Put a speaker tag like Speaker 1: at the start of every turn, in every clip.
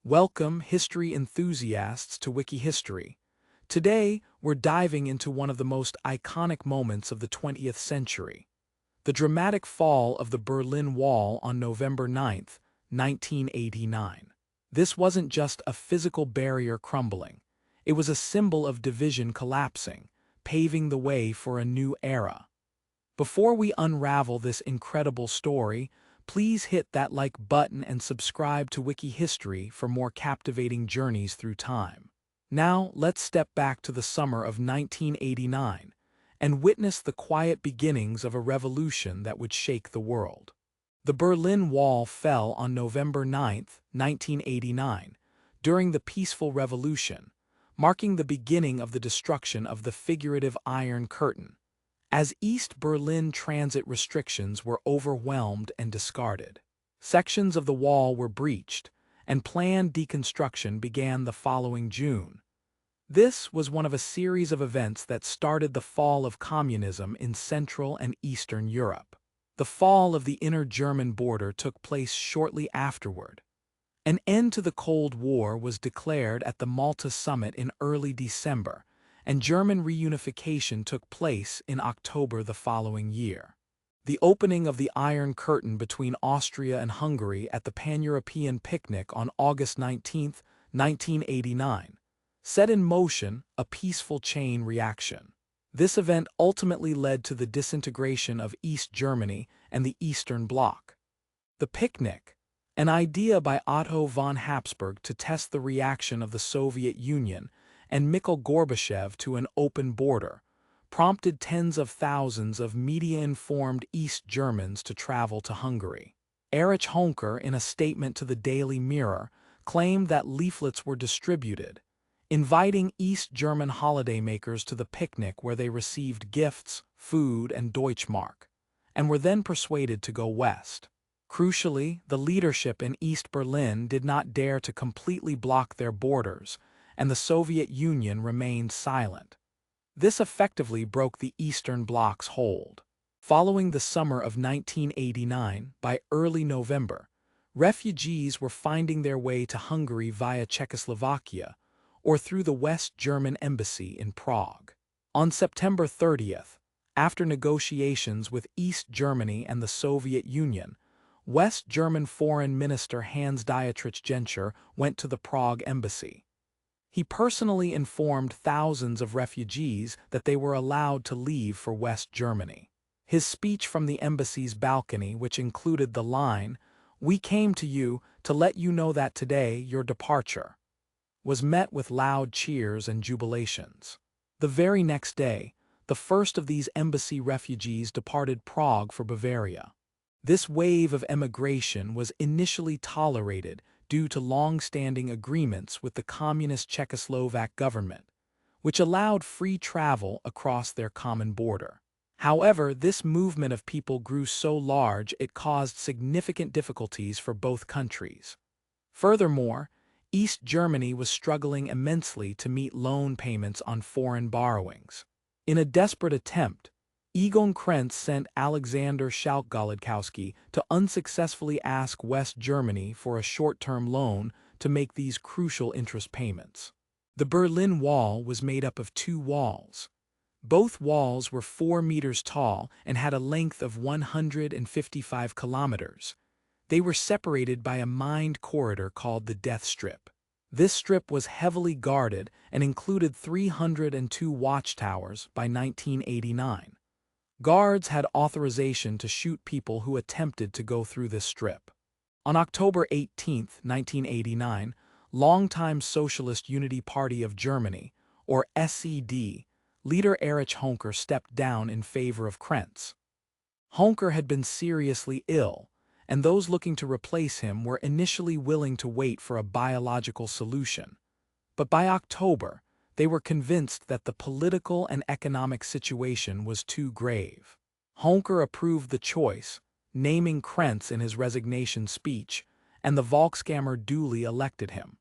Speaker 1: Welcome, history enthusiasts, to Wikihistory. Today, we're diving into one of the most iconic moments of the 20th century, the dramatic fall of the Berlin Wall on November 9, 1989. This wasn't just a physical barrier crumbling. It was a symbol of division collapsing, paving the way for a new era. Before we unravel this incredible story, please hit that like button and subscribe to Wikihistory for more captivating journeys through time. Now, let's step back to the summer of 1989 and witness the quiet beginnings of a revolution that would shake the world. The Berlin Wall fell on November 9, 1989, during the Peaceful Revolution, marking the beginning of the destruction of the figurative Iron Curtain, as East Berlin transit restrictions were overwhelmed and discarded. Sections of the wall were breached, and planned deconstruction began the following June. This was one of a series of events that started the fall of communism in Central and Eastern Europe. The fall of the inner German border took place shortly afterward. An end to the Cold War was declared at the Malta summit in early December, and German reunification took place in October the following year. The opening of the Iron Curtain between Austria and Hungary at the Pan-European picnic on August 19, 1989, set in motion a peaceful chain reaction. This event ultimately led to the disintegration of East Germany and the Eastern Bloc. The picnic, an idea by Otto von Habsburg to test the reaction of the Soviet Union and Mikhail Gorbachev to an open border, prompted tens of thousands of media-informed East Germans to travel to Hungary. Erich Honecker, in a statement to the Daily Mirror, claimed that leaflets were distributed, inviting East German holidaymakers to the picnic where they received gifts, food, and Deutschmark, and were then persuaded to go west. Crucially, the leadership in East Berlin did not dare to completely block their borders, and the Soviet Union remained silent. This effectively broke the Eastern Bloc's hold. Following the summer of 1989, by early November, refugees were finding their way to Hungary via Czechoslovakia or through the West German embassy in Prague. On September 30th, after negotiations with East Germany and the Soviet Union, West German Foreign Minister Hans-Dietrich Genscher went to the Prague embassy. He personally informed thousands of refugees that they were allowed to leave for West Germany. His speech from the embassy's balcony, which included the line, "We came to you to let you know that today, your departure," was met with loud cheers and jubilations. The very next day, the first of these embassy refugees departed Prague for Bavaria. This wave of emigration was initially tolerated due to long-standing agreements with the communist Czechoslovak government, which allowed free travel across their common border. However, this movement of people grew so large it caused significant difficulties for both countries. Furthermore, East Germany was struggling immensely to meet loan payments on foreign borrowings. In a desperate attempt, Egon Krenz sent Alexander Schalk-Golodkowski to unsuccessfully ask West Germany for a short-term loan to make these crucial interest payments. The Berlin Wall was made up of two walls. Both walls were 4 meters tall and had a length of 155 kilometers. They were separated by a mined corridor called the Death Strip. This strip was heavily guarded and included 302 watchtowers by 1989. Guards had authorization to shoot people who attempted to go through this strip. On October 18, 1989, longtime Socialist Unity Party of Germany, or SED, leader Erich Honecker stepped down in favor of Krenz. Honecker had been seriously ill, and those looking to replace him were initially willing to wait for a biological solution. But by October, they were convinced that the political and economic situation was too grave. Honecker approved the choice, naming Krenz in his resignation speech, and the Volkskammer duly elected him.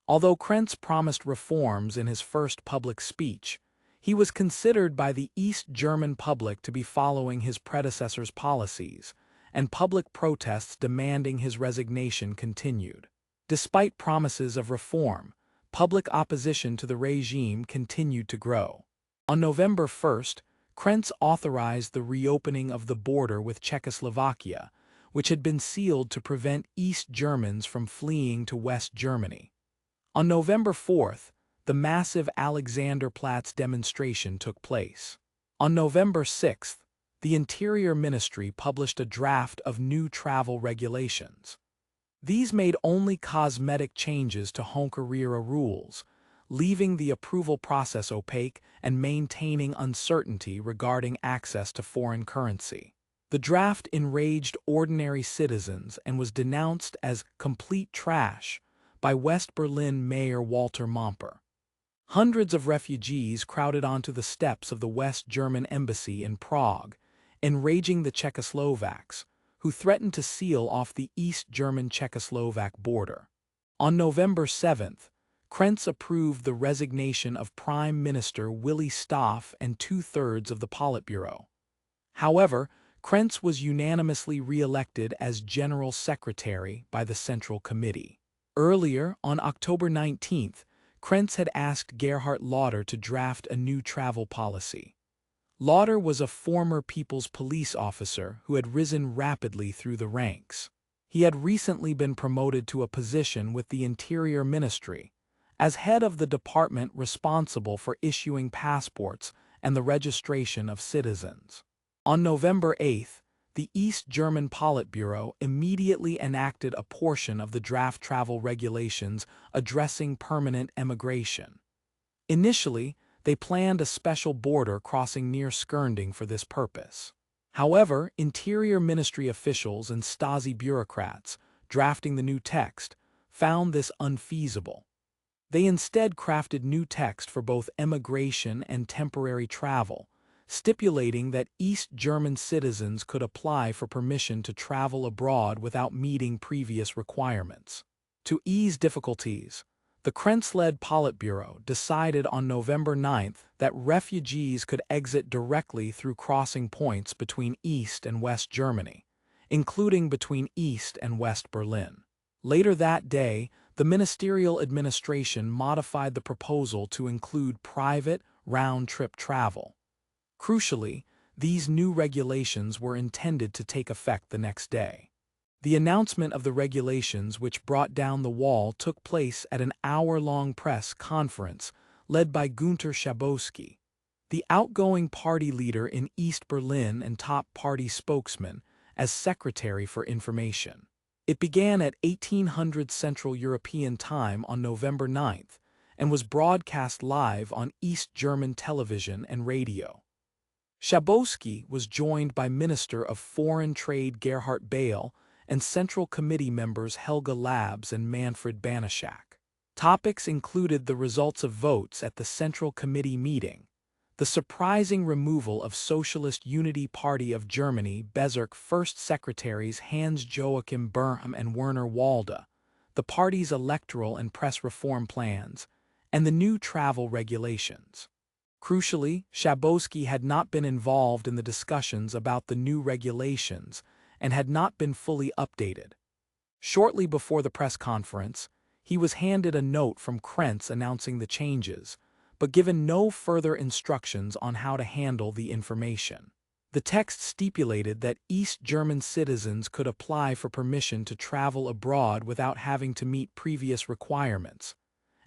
Speaker 1: Although Krenz promised reforms in his first public speech, he was considered by the East German public to be following his predecessor's policies, and public protests demanding his resignation continued. Despite promises of reform, public opposition to the regime continued to grow. On November 1st, Krentz authorized the reopening of the border with Czechoslovakia, which had been sealed to prevent East Germans from fleeing to West Germany. On November 4th, the massive Alexanderplatz demonstration took place. On November 6th, the Interior Ministry published a draft of new travel regulations. These made only cosmetic changes to Hochregister rules, leaving the approval process opaque and maintaining uncertainty regarding access to foreign currency. The draft enraged ordinary citizens and was denounced as complete trash by West Berlin Mayor Walter Momper. Hundreds of refugees crowded onto the steps of the West German embassy in Prague, enraging the Czechoslovaks, who threatened to seal off the East German-Czechoslovak border. On November 7th, Krentz approved the resignation of Prime Minister Willy Stoph and two-thirds of the Politburo. However, Krentz was unanimously re-elected as General Secretary by the Central Committee. Earlier, on October 19th, Krentz had asked Gerhard Lauder to draft a new travel policy. Lauder was a former People's Police officer who had risen rapidly through the ranks. He had recently been promoted to a position with the Interior Ministry, as head of the department responsible for issuing passports and the registration of citizens. On November 8th, the East German Politburo immediately enacted a portion of the draft travel regulations addressing permanent emigration. Initially, they planned a special border crossing near Skirnding for this purpose. However, Interior Ministry officials and Stasi bureaucrats, drafting the new text, found this unfeasible. They instead crafted new text for both emigration and temporary travel, stipulating that East German citizens could apply for permission to travel abroad without meeting previous requirements. To ease difficulties, the Krentz-led Politburo decided on November 9th that refugees could exit directly through crossing points between East and West Germany, including between East and West Berlin. Later that day, the ministerial administration modified the proposal to include private, round-trip travel. Crucially, these new regulations were intended to take effect the next day. The announcement of the regulations which brought down the wall took place at an hour-long press conference led by Günter Schabowski, the outgoing party leader in East Berlin and top party spokesman, as Secretary for Information. It began at 1800 Central European Time on November 9th and was broadcast live on East German television and radio. Schabowski was joined by Minister of Foreign Trade Gerhard Bale and Central Committee members Helga Labs and Manfred Banaszak. Topics included the results of votes at the Central Committee meeting, the surprising removal of Socialist Unity Party of Germany Bezirk First Secretaries Hans-Joachim Böhm and Werner Walde, the party's electoral and press reform plans, and the new travel regulations. Crucially, Schabowski had not been involved in the discussions about the new regulations and had not been fully updated. Shortly before the press conference, he was handed a note from Krentz announcing the changes, but given no further instructions on how to handle the information. The text stipulated that East German citizens could apply for permission to travel abroad without having to meet previous requirements,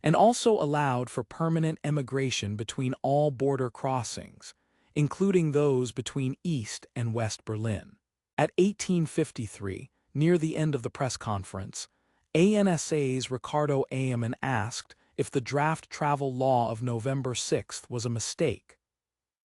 Speaker 1: and also allowed for permanent emigration between all border crossings, including those between East and West Berlin. At 1853, near the end of the press conference, ANSA's Ricardo Amann asked if the draft travel law of November 6th was a mistake.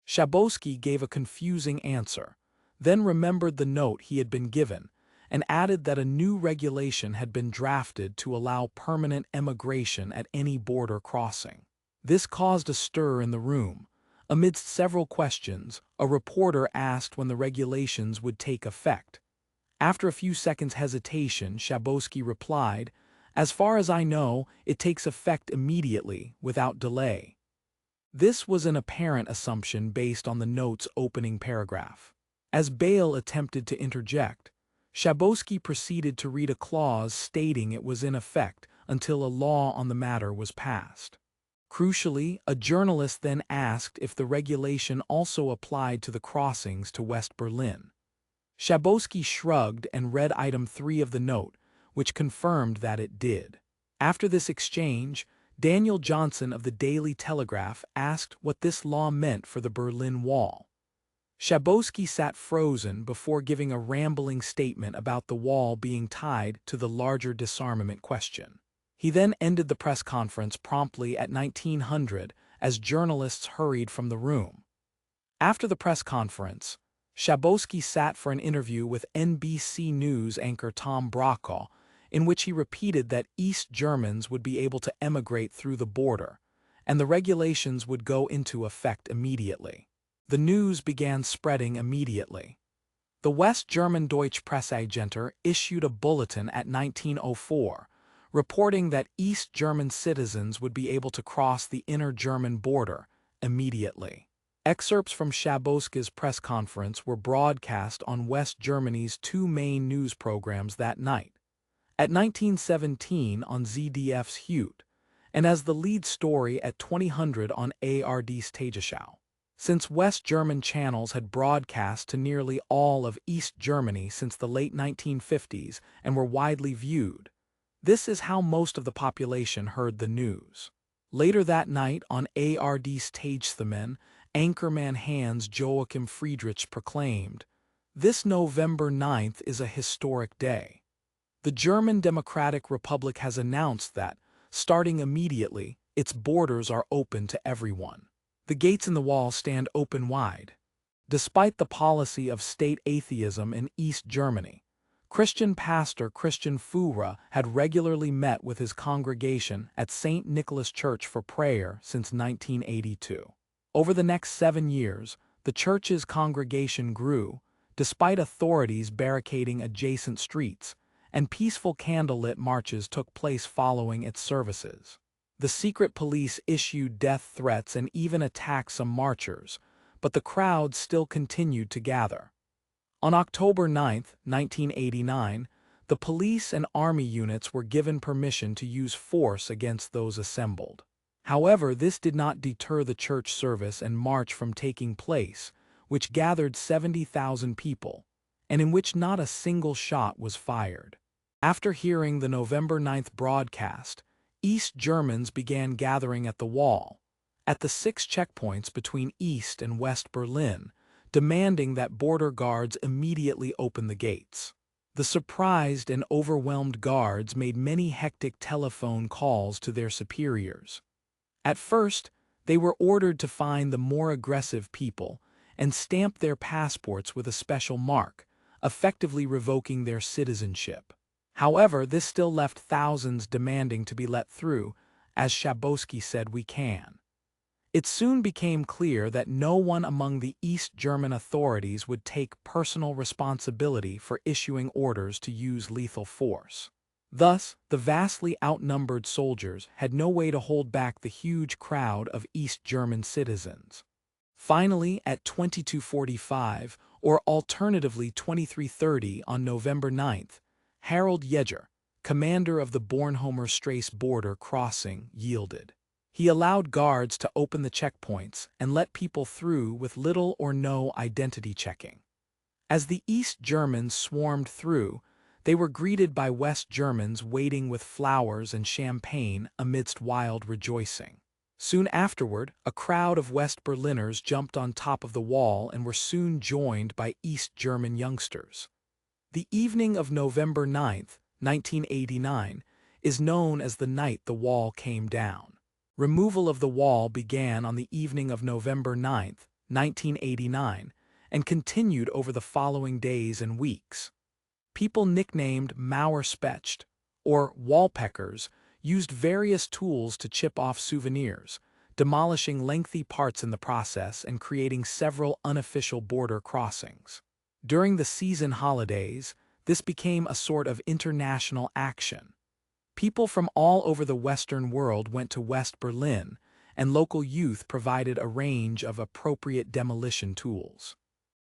Speaker 1: Schabowski gave a confusing answer, then remembered the note he had been given, and added that a new regulation had been drafted to allow permanent emigration at any border crossing. This caused a stir in the room. Amidst several questions, a reporter asked when the regulations would take effect. After a few seconds' hesitation, Schabowski replied, "As far as I know, it takes effect immediately, without delay." This was an apparent assumption based on the note's opening paragraph. As Bale attempted to interject, Schabowski proceeded to read a clause stating it was in effect until a law on the matter was passed. Crucially, a journalist then asked if the regulation also applied to the crossings to West Berlin. Schabowski shrugged and read item 3 of the note, which confirmed that it did. After this exchange, Daniel Johnson of the Daily Telegraph asked what this law meant for the Berlin Wall. Schabowski sat frozen before giving a rambling statement about the wall being tied to the larger disarmament question. He then ended the press conference promptly at 1900 as journalists hurried from the room. After the press conference, Schabowski sat for an interview with NBC News anchor Tom Brokaw, in which he repeated that East Germans would be able to emigrate through the border, and the regulations would go into effect immediately. The news began spreading immediately. The West German Deutsche Presseagentur issued a bulletin at 1904, reporting that East German citizens would be able to cross the inner German border immediately. Excerpts from Schabowski's press conference were broadcast on West Germany's two main news programs that night. At 1917 on ZDF's Hut, and as the lead story at 2000 on ARD's Tagesschau. Since West German channels had broadcast to nearly all of East Germany since the late 1950s and were widely viewed, this is how most of the population heard the news. Later that night on ARD's Tagesthemen, anchorman Hans Joachim Friedrich proclaimed, "This November 9th is a historic day. The German Democratic Republic has announced that, starting immediately, its borders are open to everyone. The gates in the wall stand open wide." Despite the policy of state atheism in East Germany, Christian pastor Christian Führer had regularly met with his congregation at St. Nicholas Church for prayer since 1982. Over the next 7 years, the church's congregation grew, despite authorities barricading adjacent streets, and peaceful candlelit marches took place following its services. The secret police issued death threats and even attacked some marchers, but the crowd still continued to gather. On October 9, 1989, the police and army units were given permission to use force against those assembled. However, this did not deter the church service and march from taking place, which gathered 70,000 people, and in which not a single shot was fired. After hearing the November 9th broadcast, East Germans began gathering at the wall, at the 6 checkpoints between East and West Berlin, demanding that border guards immediately open the gates. The surprised and overwhelmed guards made many hectic telephone calls to their superiors. At first, they were ordered to find the more aggressive people and stamp their passports with a special mark, effectively revoking their citizenship. However, this still left thousands demanding to be let through, as Schabowski said, "We can." It soon became clear that no one among the East German authorities would take personal responsibility for issuing orders to use lethal force. Thus, the vastly outnumbered soldiers had no way to hold back the huge crowd of East German citizens. Finally, at 22:45, or alternatively 23:30 on November 9th, Harold Yeager, commander of the Bornholmer Strasse border crossing, yielded. He allowed guards to open the checkpoints and let people through with little or no identity checking. As the East Germans swarmed through, they were greeted by West Germans waiting with flowers and champagne amidst wild rejoicing. Soon afterward, a crowd of West Berliners jumped on top of the wall and were soon joined by East German youngsters. The evening of November 9th, 1989, is known as the night the wall came down. Removal of the wall began on the evening of November 9th, 1989, and continued over the following days and weeks. People nicknamed Mauerspecht, or wallpeckers, used various tools to chip off souvenirs, demolishing lengthy parts in the process and creating several unofficial border crossings. During the season holidays, this became a sort of international action. People from all over the Western world went to West Berlin, and local youth provided a range of appropriate demolition tools.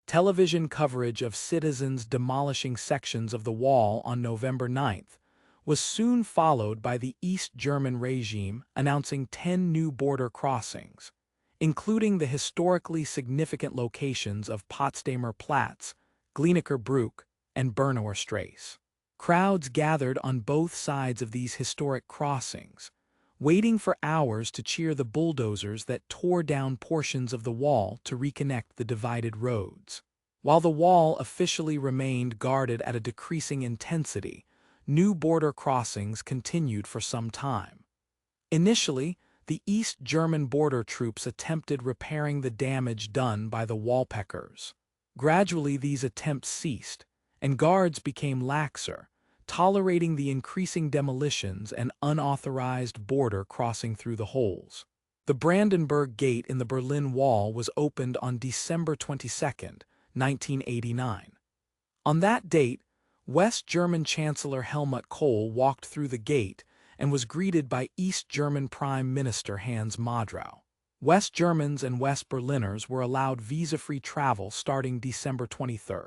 Speaker 1: Television coverage of citizens demolishing sections of the wall on November 9th was soon followed by the East German regime announcing 10 new border crossings, including the historically significant locations of Potsdamer Platz, Glienicke Brücke, and Bernauer Straße. Crowds gathered on both sides of these historic crossings, waiting for hours to cheer the bulldozers that tore down portions of the wall to reconnect the divided roads. While the wall officially remained guarded at a decreasing intensity, new border crossings continued for some time. Initially, the East German border troops attempted repairing the damage done by the Wallpeckers. Gradually, these attempts ceased, and guards became laxer, tolerating the increasing demolitions and unauthorized border crossing through the holes. The Brandenburg Gate in the Berlin Wall was opened on December 22, 1989. On that date, West German Chancellor Helmut Kohl walked through the gate and was greeted by East German Prime Minister Hans Madrau. West Germans and West Berliners were allowed visa-free travel starting December 23.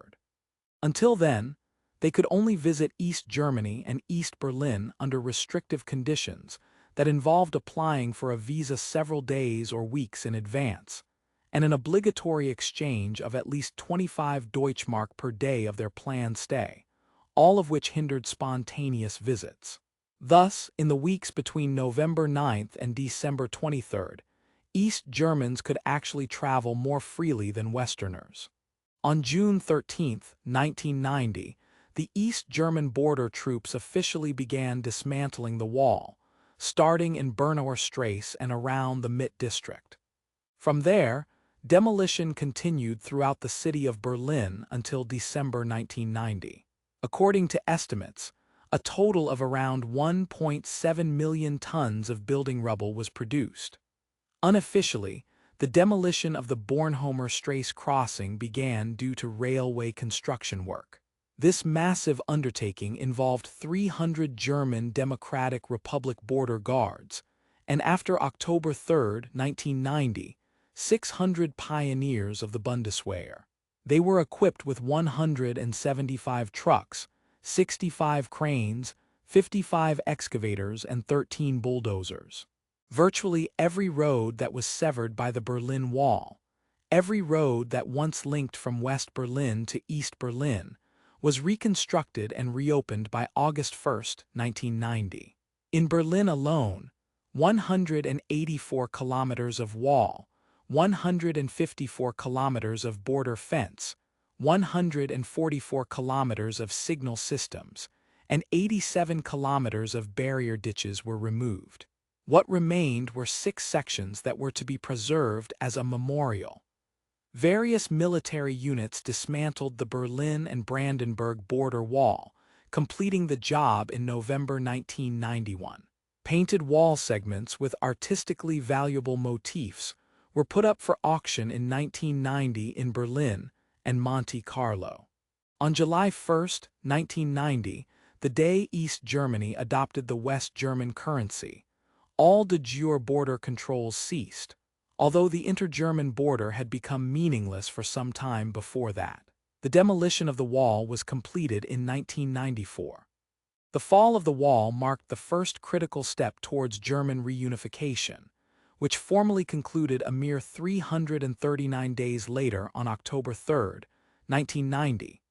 Speaker 1: Until then, they could only visit East Germany and East Berlin under restrictive conditions that involved applying for a visa several days or weeks in advance, and an obligatory exchange of at least 25 Deutschmark per day of their planned stay, all of which hindered spontaneous visits. Thus, in the weeks between November 9 and December 23, East Germans could actually travel more freely than Westerners. On June 13, 1990, the East German border troops officially began dismantling the wall, starting in Bernauer Straße and around the Mitte district. From there, demolition continued throughout the city of Berlin until December 1990. According to estimates, a total of around 1.7 million tons of building rubble was produced. Unofficially, the demolition of the Bornholmer Straße crossing began due to railway construction work. This massive undertaking involved 300 German Democratic Republic border guards, and after October 3, 1990, 600 pioneers of the Bundeswehr. They were equipped with 175 trucks, 65 cranes, 55 excavators, and 13 bulldozers. Virtually every road that was severed by the Berlin Wall, every road that once linked from West Berlin to East Berlin, was reconstructed and reopened by August 1, 1990. In Berlin alone, 184 kilometers of wall, 154 kilometers of border fence, 144 kilometers of signal systems, and 87 kilometers of barrier ditches were removed. What remained were 6 sections that were to be preserved as a memorial. Various military units dismantled the Berlin and Brandenburg border wall, completing the job in November 1991. Painted wall segments with artistically valuable motifs were put up for auction in 1990 in Berlin and Monte Carlo. On July 1, 1990, the day East Germany adopted the West German currency, all de jure border controls ceased, although the inter-German border had become meaningless for some time before that. The demolition of the wall was completed in 1994. The fall of the wall marked the first critical step towards German reunification, which formally concluded a mere 339 days later on October 3, 1990,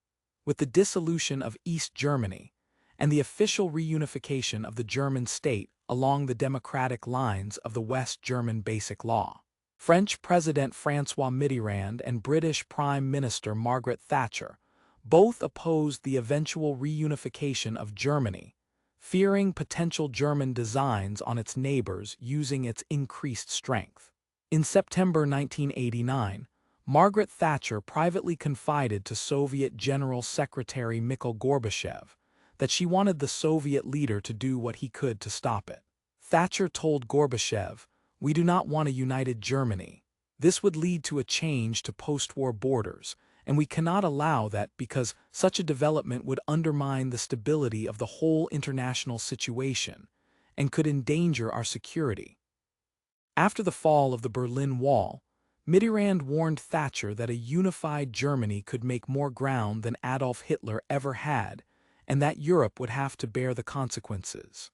Speaker 1: with the dissolution of East Germany and the official reunification of the German state along the democratic lines of the West German Basic Law. French President François Mitterrand and British Prime Minister Margaret Thatcher both opposed the eventual reunification of Germany, fearing potential German designs on its neighbors using its increased strength. In September 1989, Margaret Thatcher privately confided to Soviet General Secretary Mikhail Gorbachev that she wanted the Soviet leader to do what he could to stop it. Thatcher told Gorbachev, "We do not want a united Germany. This would lead to a change to post-war borders, and we cannot allow that because such a development would undermine the stability of the whole international situation and could endanger our security." After the fall of the Berlin Wall, Mitterrand warned Thatcher that a unified Germany could make more ground than Adolf Hitler ever had and that Europe would have to bear the consequences.